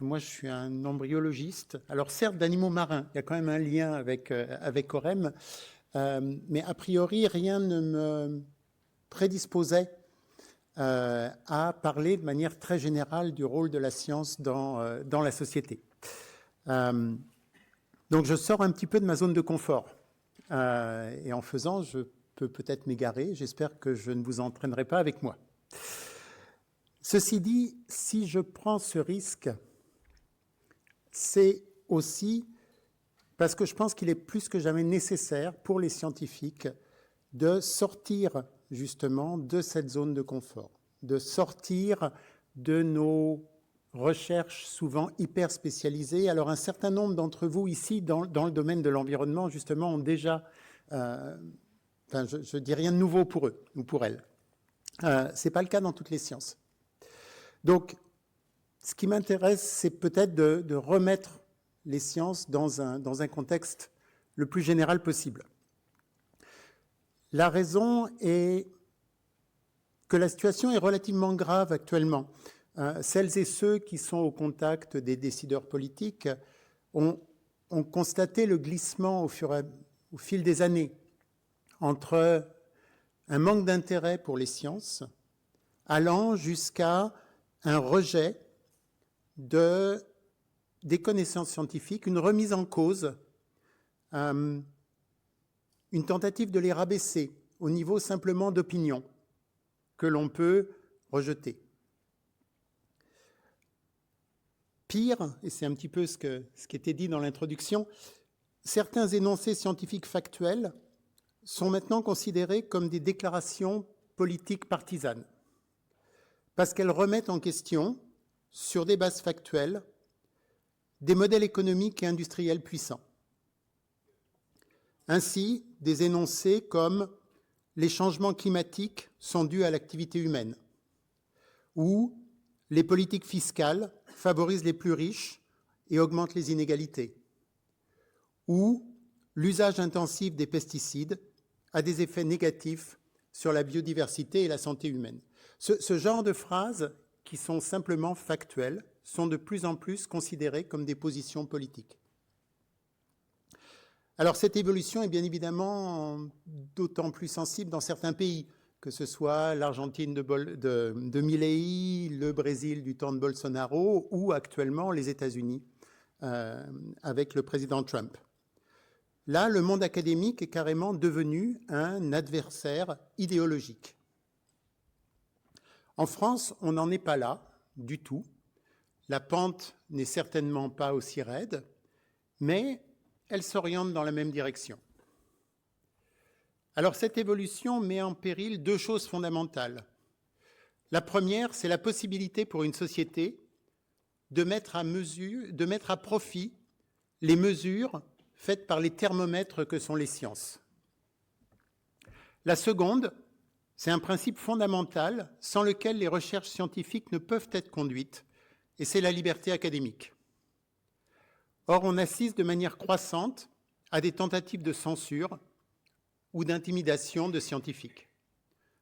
Moi, je suis un embryologiste. Alors, certes, d'animaux marins. Il y a quand même un lien avec OREM. Mais a priori, rien ne me prédisposait à parler de manière très générale du rôle de la science dans la société. Donc, je sors un petit peu de ma zone de confort. Et en faisant, je peux peut-être m'égarer. J'espère que je ne vous entraînerai pas avec moi. Ceci dit, si je prends ce risque, c'est aussi parce que je pense qu'il est plus que jamais nécessaire pour les scientifiques de sortir justement de cette zone de confort, de sortir de nos recherches souvent hyper spécialisées. Alors un certain nombre d'entre vous ici dans le domaine de l'environnement justement ont déjà, je dis rien de nouveau pour eux ou pour elles. C'est pas le cas dans toutes les sciences. Donc ce qui m'intéresse, c'est peut-être de remettre les sciences dans un contexte le plus général possible. La raison est que la situation est relativement grave actuellement. Celles et ceux qui sont au contact des décideurs politiques ont constaté le glissement au fil des années entre un manque d'intérêt pour les sciences allant jusqu'à un rejet des connaissances scientifiques, une remise en cause, une tentative de les rabaisser au niveau simplement d'opinion que l'on peut rejeter. Pire, et c'est un petit peu ce qui était dit dans l'introduction, certains énoncés scientifiques factuels sont maintenant considérés comme des déclarations politiques partisanes, parce qu'elles remettent en question, sur des bases factuelles, des modèles économiques et industriels puissants. Ainsi, des énoncés comme « les changements climatiques sont dus à l'activité humaine » ou « les politiques fiscales favorisent les plus riches et augmentent les inégalités » ou « l'usage intensif des pesticides a des effets négatifs sur la biodiversité et la santé humaine ». Ce genre de phrases qui sont simplement factuelles sont de plus en plus considérées comme des positions politiques. Alors cette évolution est bien évidemment d'autant plus sensible dans certains pays, que ce soit l'Argentine de Milei, le Brésil du temps de Bolsonaro ou actuellement les États-Unis avec le président Trump. Là, le monde académique est carrément devenu un adversaire idéologique. En France, on n'en est pas là du tout. La pente n'est certainement pas aussi raide, mais elle s'oriente dans la même direction. Alors cette évolution met en péril deux choses fondamentales. La première, c'est la possibilité pour une société de mettre à profit les mesures faites par les thermomètres que sont les sciences. La seconde, c'est un principe fondamental sans lequel les recherches scientifiques ne peuvent être conduites, et c'est la liberté académique. Or, on assiste de manière croissante à des tentatives de censure ou d'intimidation de scientifiques.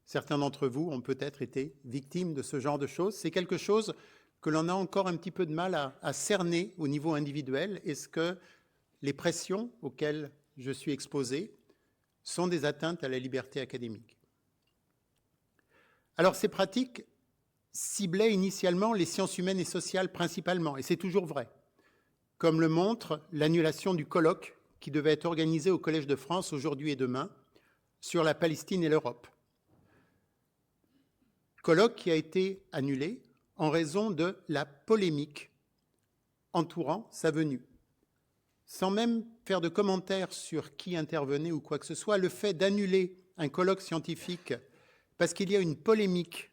Certains d'entre vous ont peut-être été victimes de ce genre de choses. C'est quelque chose que l'on a encore un petit peu de mal à cerner au niveau individuel. Est-ce que les pressions auxquelles je suis exposé sont des atteintes à la liberté académique? Alors, ces pratiques ciblaient initialement les sciences humaines et sociales principalement, et c'est toujours vrai, comme le montre l'annulation du colloque qui devait être organisé au Collège de France aujourd'hui et demain sur la Palestine et l'Europe. Colloque qui a été annulé en raison de la polémique entourant sa venue. Sans même faire de commentaires sur qui intervenait ou quoi que ce soit, le fait d'annuler un colloque scientifique parce qu'il y a une polémique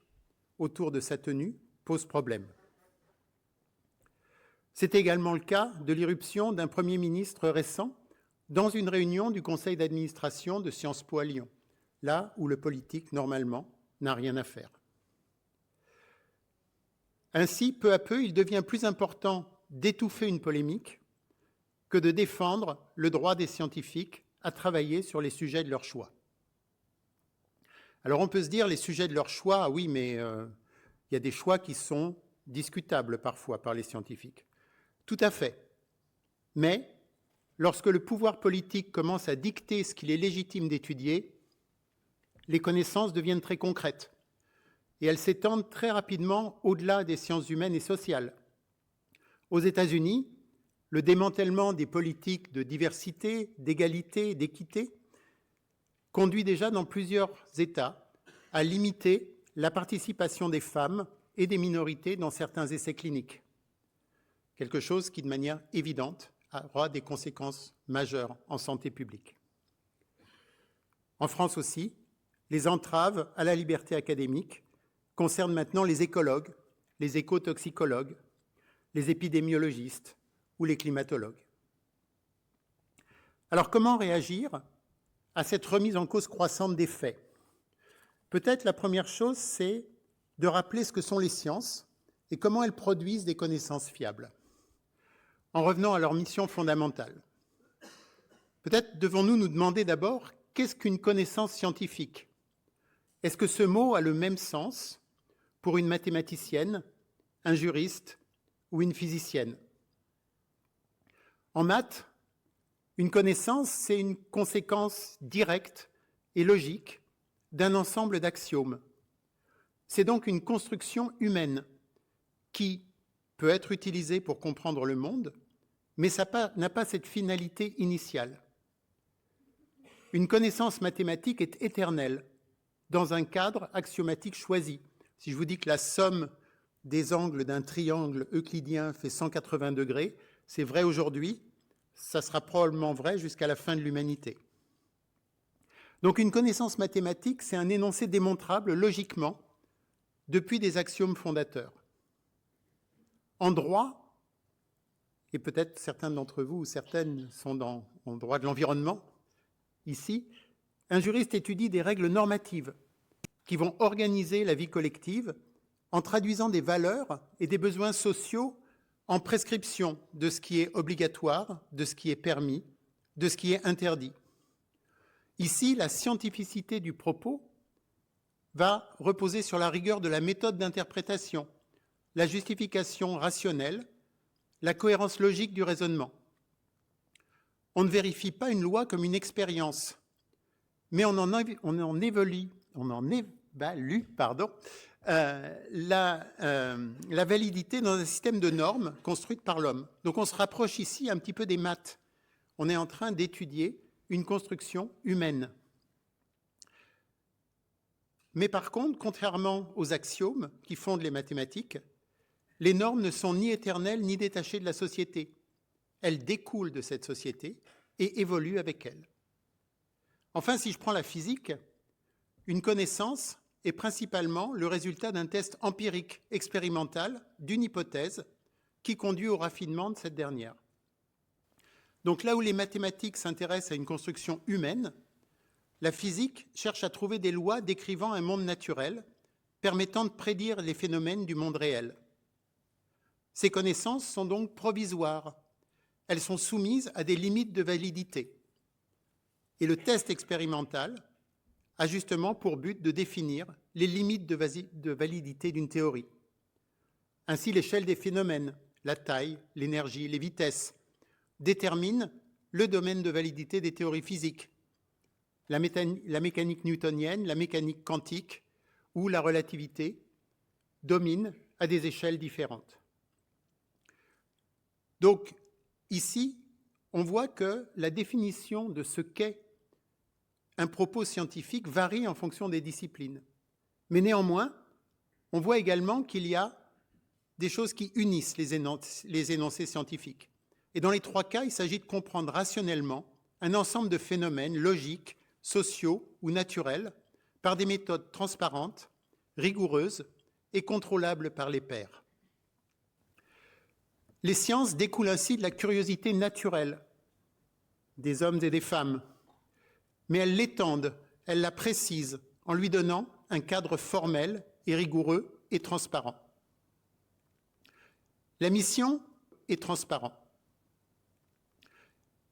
autour de sa tenue pose problème. C'est également le cas de l'irruption d'un Premier ministre récent dans une réunion du conseil d'administration de Sciences Po à Lyon, là où le politique, normalement, n'a rien à faire. Ainsi, peu à peu, il devient plus important d'étouffer une polémique que de défendre le droit des scientifiques à travailler sur les sujets de leur choix. Alors on peut se dire, les sujets de leur choix, oui, mais il y a des choix qui sont discutables parfois par les scientifiques. Tout à fait. Mais lorsque le pouvoir politique commence à dicter ce qu'il est légitime d'étudier, les connaissances deviennent très concrètes et elles s'étendent très rapidement au-delà des sciences humaines et sociales. Aux États-Unis, le démantèlement des politiques de diversité, d'égalité, d'équité conduit déjà dans plusieurs États à limiter la participation des femmes et des minorités dans certains essais cliniques. Quelque chose qui, de manière évidente, aura des conséquences majeures en santé publique. En France aussi, les entraves à la liberté académique concernent maintenant les écologues, les écotoxicologues, les épidémiologistes ou les climatologues. Alors comment réagir à cette remise en cause croissante des faits? Peut-être la première chose, c'est de rappeler ce que sont les sciences et comment elles produisent des connaissances fiables, en revenant à leur mission fondamentale. Peut-être devons-nous nous demander d'abord qu'est-ce qu'une connaissance scientifique? Est-ce que ce mot a le même sens pour une mathématicienne, un juriste ou une physicienne? En maths, une connaissance, c'est une conséquence directe et logique d'un ensemble d'axiomes. C'est donc une construction humaine qui peut être utilisée pour comprendre le monde, mais ça n'a pas cette finalité initiale. Une connaissance mathématique est éternelle, dans un cadre axiomatique choisi. Si je vous dis que la somme des angles d'un triangle euclidien fait 180 degrés, c'est vrai aujourd'hui, ça sera probablement vrai jusqu'à la fin de l'humanité. Donc une connaissance mathématique, c'est un énoncé démontrable logiquement depuis des axiomes fondateurs. En droit, et peut-être certains d'entre vous ou certaines sont en droit de l'environnement, ici, un juriste étudie des règles normatives qui vont organiser la vie collective en traduisant des valeurs et des besoins sociaux en prescription de ce qui est obligatoire, de ce qui est permis, de ce qui est interdit. Ici, la scientificité du propos va reposer sur la rigueur de la méthode d'interprétation, la justification rationnelle, la cohérence logique du raisonnement. On ne vérifie pas une loi comme une expérience, mais on en évalue la validité dans un système de normes construites par l'homme. Donc on se rapproche ici un petit peu des maths. On est en train d'étudier une construction humaine. Mais par contre, contrairement aux axiomes qui fondent les mathématiques, les normes ne sont ni éternelles ni détachées de la société. Elles découlent de cette société et évoluent avec elle. Enfin, si je prends la physique, une connaissance est principalement le résultat d'un test empirique, expérimental, d'une hypothèse qui conduit au raffinement de cette dernière. Donc là où les mathématiques s'intéressent à une construction humaine, la physique cherche à trouver des lois décrivant un monde naturel, permettant de prédire les phénomènes du monde réel. Ces connaissances sont donc provisoires. Elles sont soumises à des limites de validité. Et le test expérimental a justement pour but de définir les limites de validité d'une théorie. Ainsi, l'échelle des phénomènes, la taille, l'énergie, les vitesses, déterminent le domaine de validité des théories physiques. La mécanique newtonienne, la mécanique quantique ou la relativité dominent à des échelles différentes. Donc, ici, on voit que la définition de ce qu'est un propos scientifique varie en fonction des disciplines. Mais néanmoins, on voit également qu'il y a des choses qui unissent les énoncés scientifiques. Et dans les trois cas, il s'agit de comprendre rationnellement un ensemble de phénomènes logiques, sociaux ou naturels par des méthodes transparentes, rigoureuses et contrôlables par les pairs. Les sciences découlent ainsi de la curiosité naturelle des hommes et des femmes, mais elles l'étendent, elles la précisent en lui donnant un cadre formel et rigoureux et transparent. La mission est transparente.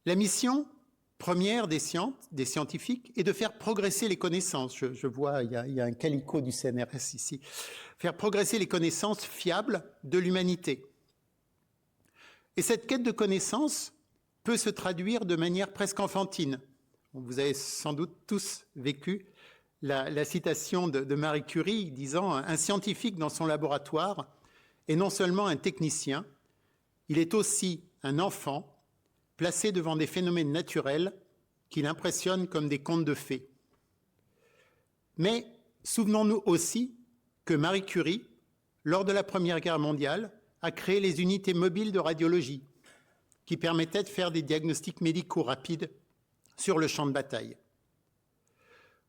La mission première des scientifiques est de faire progresser les connaissances. Je vois, il y a un calicot du CNRS ici. Faire progresser les connaissances fiables de l'humanité. Et cette quête de connaissance peut se traduire de manière presque enfantine. Vous avez sans doute tous vécu la citation de Marie Curie disant « Un scientifique dans son laboratoire est non seulement un technicien, il est aussi un enfant placé devant des phénomènes naturels qui l'impressionnent comme des contes de fées. » Mais souvenons-nous aussi que Marie Curie, lors de la Première Guerre mondiale, a créé les unités mobiles de radiologie qui permettaient de faire des diagnostics médicaux rapides sur le champ de bataille.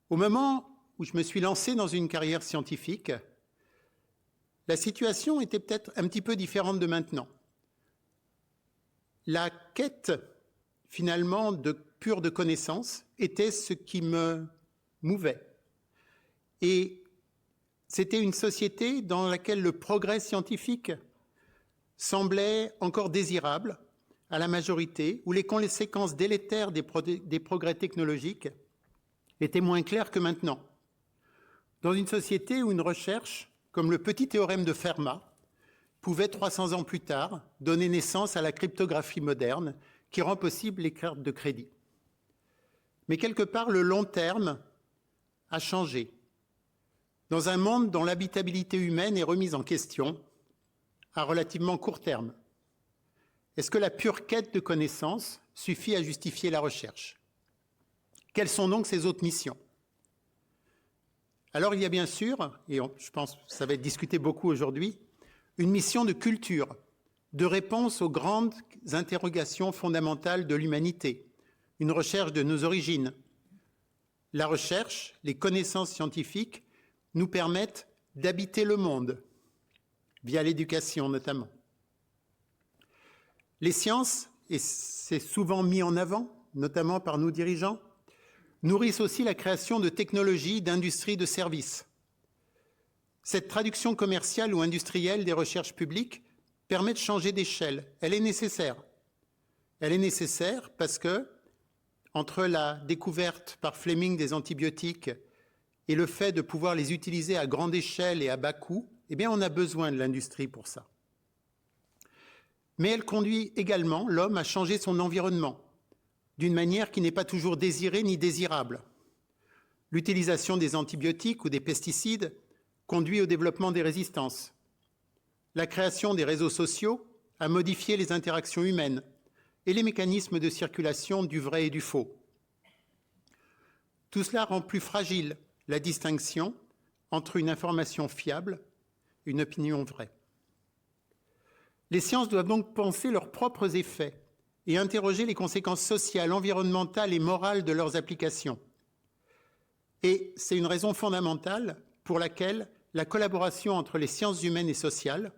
Au moment où je me suis lancé dans une carrière scientifique, la situation était peut-être un petit peu différente de maintenant. La quête, finalement, pure de connaissances était ce qui me mouvait. Et c'était une société dans laquelle le progrès scientifique semblait encore désirable à la majorité, où les conséquences délétères des progrès technologiques étaient moins claires que maintenant. Dans une société où une recherche, comme le petit théorème de Fermat, pouvait 300 ans plus tard donner naissance à la cryptographie moderne qui rend possible les cartes de crédit. Mais quelque part, le long terme a changé. Dans un monde dont l'habitabilité humaine est remise en question à relativement court terme, est-ce que la pure quête de connaissances suffit à justifier la recherche? Quelles sont donc ces autres missions? Alors, il y a bien sûr, et je pense que ça va être discuté beaucoup aujourd'hui, une mission de culture, de réponse aux grandes interrogations fondamentales de l'humanité, une recherche de nos origines. La recherche, les connaissances scientifiques nous permettent d'habiter le monde, via l'éducation notamment. Les sciences, et c'est souvent mis en avant, notamment par nos dirigeants, nourrissent aussi la création de technologies, d'industries, de services. Cette traduction commerciale ou industrielle des recherches publiques permet de changer d'échelle. Elle est nécessaire. Elle est nécessaire parce que, entre la découverte par Fleming des antibiotiques et le fait de pouvoir les utiliser à grande échelle et à bas coût, eh bien, on a besoin de l'industrie pour ça. Mais elle conduit également l'homme à changer son environnement d'une manière qui n'est pas toujours désirée ni désirable. L'utilisation des antibiotiques ou des pesticides conduit au développement des résistances. La création des réseaux sociaux a modifié les interactions humaines et les mécanismes de circulation du vrai et du faux. Tout cela rend plus fragile la distinction entre une information fiable et une opinion vraie. Les sciences doivent donc penser leurs propres effets et interroger les conséquences sociales, environnementales et morales de leurs applications. Et c'est une raison fondamentale pour laquelle la collaboration entre les sciences humaines et sociales,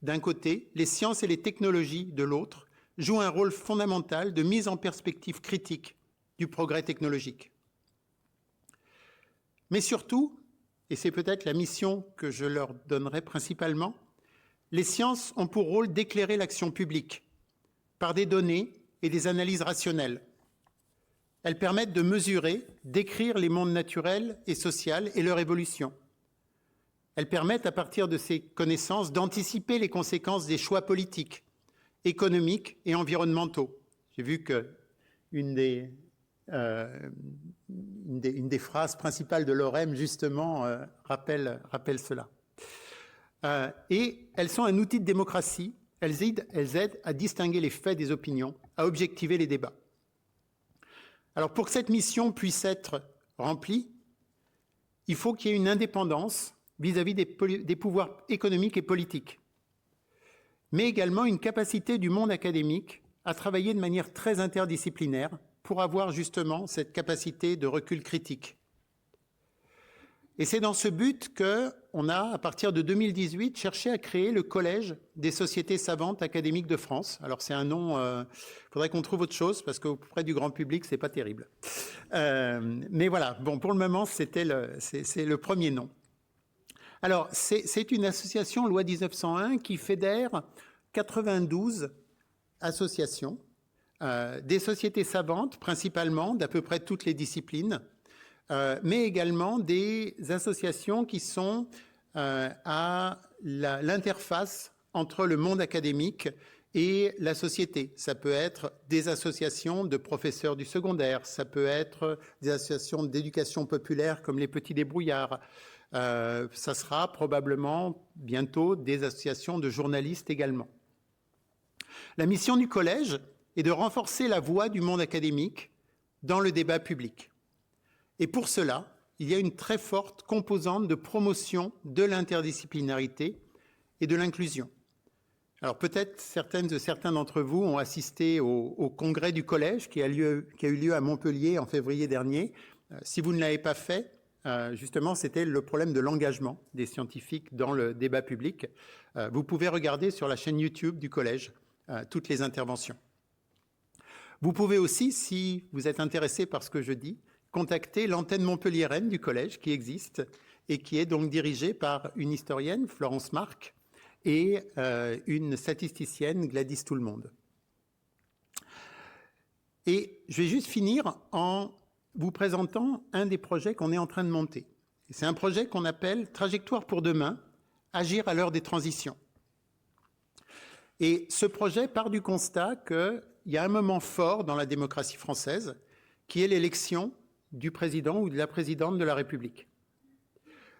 d'un côté, les sciences et les technologies, de l'autre, joue un rôle fondamental de mise en perspective critique du progrès technologique. Mais surtout, et c'est peut-être la mission que je leur donnerai principalement, les sciences ont pour rôle d'éclairer l'action publique par des données et des analyses rationnelles. Elles permettent de mesurer, d'écrire les mondes naturels et sociaux et leur évolution. Elles permettent, à partir de ces connaissances, d'anticiper les conséquences des choix politiques, économiques et environnementaux. J'ai vu qu'une des phrases principales de l'OREM, justement, rappelle cela. Et elles sont un outil de démocratie. Elles aident à distinguer les faits des opinions, à objectiver les débats. Alors, pour que cette mission puisse être remplie, il faut qu'il y ait une indépendance vis-à-vis des pouvoirs économiques et politiques, mais également une capacité du monde académique à travailler de manière très interdisciplinaire pour avoir justement cette capacité de recul critique. Et c'est dans ce but qu'on a, à partir de 2018, cherché à créer le Collège des sociétés savantes académiques de France. Alors c'est un nom, il faudrait qu'on trouve autre chose, parce qu'auprès du grand public, c'est pas terrible. Mais voilà, bon, pour le moment, c'est le premier nom. Alors, c'est une association, loi 1901, qui fédère 92 associations, des sociétés savantes, principalement, d'à peu près toutes les disciplines, mais également des associations qui sont à l'interface entre le monde académique et la société. Ça peut être des associations de professeurs du secondaire, ça peut être des associations d'éducation populaire comme les Petits Débrouillards. Ça sera probablement bientôt des associations de journalistes également. La mission du collège est de renforcer la voix du monde académique dans le débat public. Et pour cela, il y a une très forte composante de promotion de l'interdisciplinarité et de l'inclusion. Alors peut-être certains d'entre vous ont assisté au congrès du collège qui a eu lieu à Montpellier en février dernier. Si vous ne l'avez pas fait, justement, c'était le problème de l'engagement des scientifiques dans le débat public. Vous pouvez regarder sur la chaîne YouTube du collège toutes les interventions. Vous pouvez aussi, si vous êtes intéressé par ce que je dis, contacter l'antenne montpelliéraine du collège qui existe et qui est donc dirigée par une historienne, Florence Marc, et une statisticienne, Gladys Tout-le-Monde. Et je vais juste finir en vous présentant un des projets qu'on est en train de monter. C'est un projet qu'on appelle « Trajectoire pour demain, agir à l'heure des transitions ». Et ce projet part du constat qu'il y a un moment fort dans la démocratie française qui est l'élection du président ou de la présidente de la République.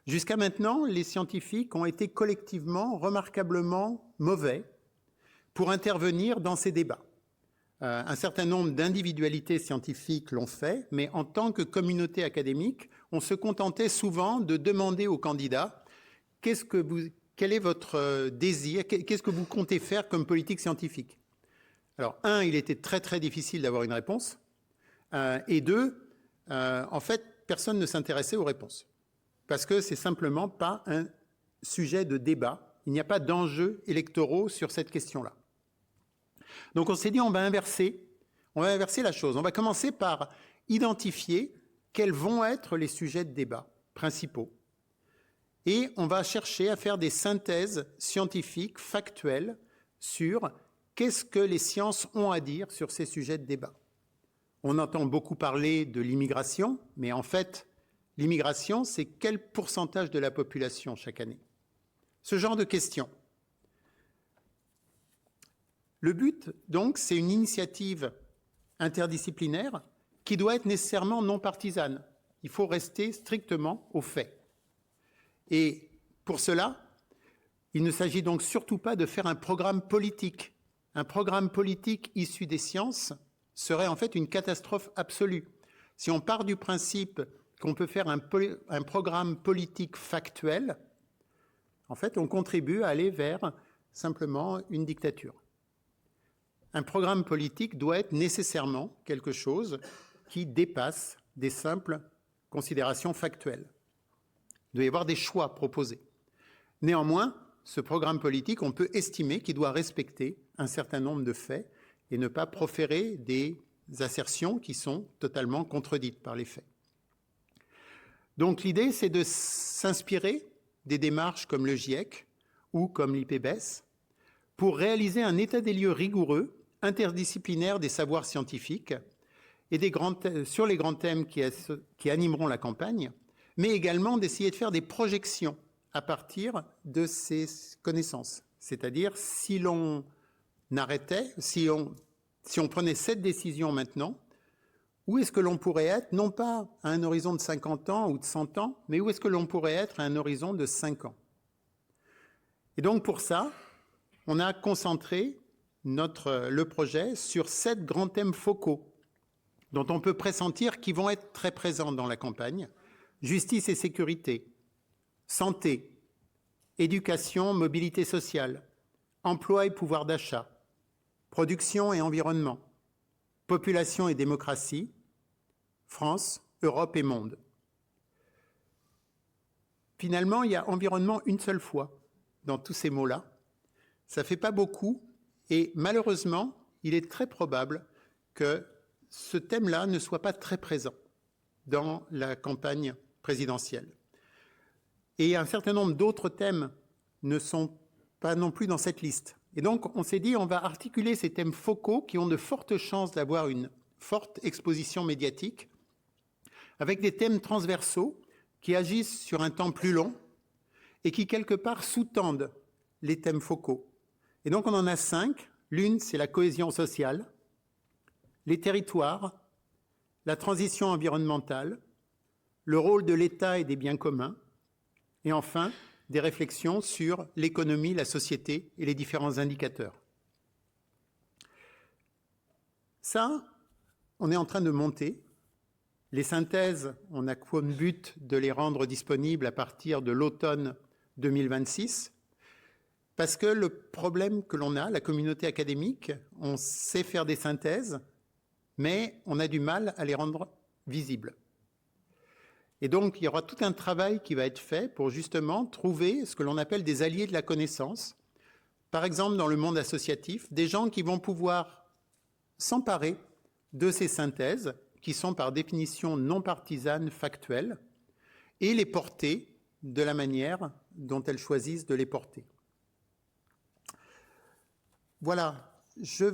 Jusqu'à maintenant, les scientifiques ont été collectivement remarquablement mauvais pour intervenir dans ces débats. Un certain nombre d'individualités scientifiques l'ont fait, mais en tant que communauté académique, on se contentait souvent de demander aux candidats quel est votre désir, qu'est-ce que vous comptez faire comme politique scientifique. Alors, il était très très difficile d'avoir une réponse, et deux, en fait, personne ne s'intéressait aux réponses, parce que c'est simplement pas un sujet de débat, il n'y a pas d'enjeux électoraux sur cette question-là. Donc on s'est dit, on va inverser la chose. On va commencer par identifier quels vont être les sujets de débat principaux. Et on va chercher à faire des synthèses scientifiques, factuelles, sur qu'est-ce que les sciences ont à dire sur ces sujets de débat. On entend beaucoup parler de l'immigration, mais en fait, l'immigration, c'est quel pourcentage de la population chaque année? Ce genre de questions. Le but, donc, c'est une initiative interdisciplinaire qui doit être nécessairement non partisane. Il faut rester strictement aux faits. Et pour cela, il ne s'agit donc surtout pas de faire un programme politique. Un programme politique issu des sciences serait en fait une catastrophe absolue. Si on part du principe qu'on peut faire un programme politique factuel, en fait, on contribue à aller vers simplement une dictature. Un programme politique doit être nécessairement quelque chose qui dépasse des simples considérations factuelles. Il doit y avoir des choix proposés. Néanmoins, ce programme politique, on peut estimer qu'il doit respecter un certain nombre de faits et ne pas proférer des assertions qui sont totalement contredites par les faits. Donc l'idée, c'est de s'inspirer des démarches comme le GIEC ou comme l'IPBES pour réaliser un état des lieux rigoureux, interdisciplinaire des savoirs scientifiques et sur les grands thèmes qui animeront la campagne, mais également d'essayer de faire des projections à partir de ces connaissances. C'est-à-dire, si l'on arrêtait, si on prenait cette décision maintenant, où est-ce que l'on pourrait être, non pas à un horizon de 50 ans ou de 100 ans, mais où est-ce que l'on pourrait être à un horizon de 5 ans? Et donc, pour ça, on a concentré le projet sur 7 grands thèmes focaux dont on peut pressentir qu'ils vont être très présents dans la campagne: justice et sécurité, santé, éducation, mobilité sociale, emploi et pouvoir d'achat, production et environnement, population et démocratie, France, Europe et monde. Finalement, il y a environnement une seule fois dans tous ces mots-là. Ça ne fait pas beaucoup et malheureusement, il est très probable que ce thème-là ne soit pas très présent dans la campagne présidentielle. Et un certain nombre d'autres thèmes ne sont pas non plus dans cette liste. Et donc, on s'est dit, on va articuler ces thèmes focaux qui ont de fortes chances d'avoir une forte exposition médiatique avec des thèmes transversaux qui agissent sur un temps plus long et qui, quelque part, sous-tendent les thèmes focaux. Et donc, on en a 5. L'une, c'est la cohésion sociale, les territoires, la transition environnementale, le rôle de l'État et des biens communs, et enfin, des réflexions sur l'économie, la société et les différents indicateurs. Ça, on est en train de monter. Les synthèses, on a comme but de les rendre disponibles à partir de l'automne 2026, parce que le problème que l'on a, la communauté académique, on sait faire des synthèses, mais on a du mal à les rendre visibles. Et donc, il y aura tout un travail qui va être fait pour justement trouver ce que l'on appelle des alliés de la connaissance. Par exemple, dans le monde associatif, des gens qui vont pouvoir s'emparer de ces synthèses, qui sont par définition non partisanes, factuelles, et les porter de la manière dont elles choisissent de les porter. Voilà, je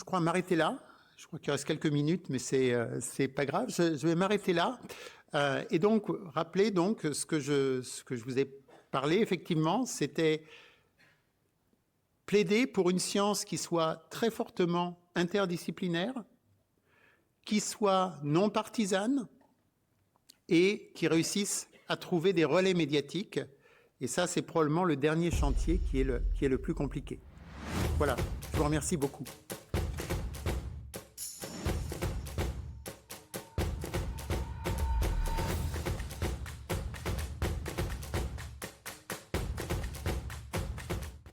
crois, m'arrêter là. Je crois qu'il reste quelques minutes, mais c'est pas grave. Je vais m'arrêter là. Et donc, rappeler donc ce que je vous ai parlé, effectivement, c'était plaider pour une science qui soit très fortement interdisciplinaire, qui soit non partisane et qui réussisse à trouver des relais médiatiques. Et ça, c'est probablement le dernier chantier qui est le plus compliqué. Voilà, je vous remercie beaucoup.